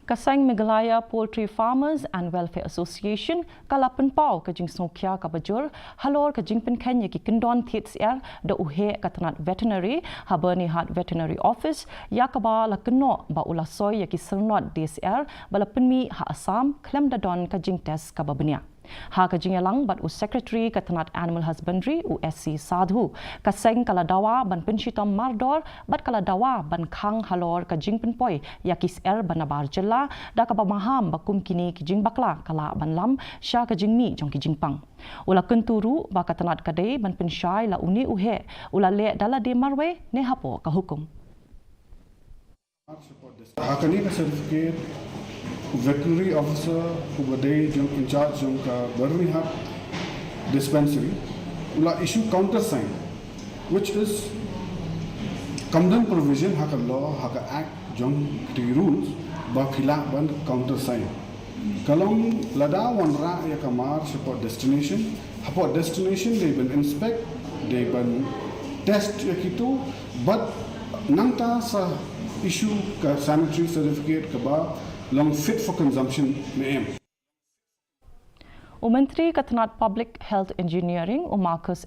Kasang Meghalaya Poultry Farmers and Welfare Association kala Pynpaw ka Syiar ka bajur Halor ka Jingpynkheiñ ki Kyndon Thied Syiar da uhe katanat veterinary habani hat veterinary office yakaba la keno ba ula soy ki sernot DSR bala penmi ha Assam klem da don ka test ka babnia ha ka Jylla bat u secretary katanat animal husbandry USC Sadhu kaseng kala dawa ban penshitom mardor bat kala dawa ban khang Halor ka Jingpynkheiñ yaki Syiar banabar Jylla da ka pamaham bakum kini ki Jingbakla kala ban lam sya ka Jingmi jong ki Jingpang ula kenturu ba katanat kadai ban pensyai la uni uhe ula le dala de marwe ne hapo ka hukum hakani ka certificate veterinary officer who badai jong in charge jong ka Birmingham dispensary ula issue counter sign which is Kyndon provision haka law haka act jong the rules ba khila ban counter sign kalong lada wanra ya kamar support destination they been inspect they been test yakitu but nangta sa issue ka sanitary certificate ka ba long fit for consumption में Menteri Katanat Public Health Engineering Marcus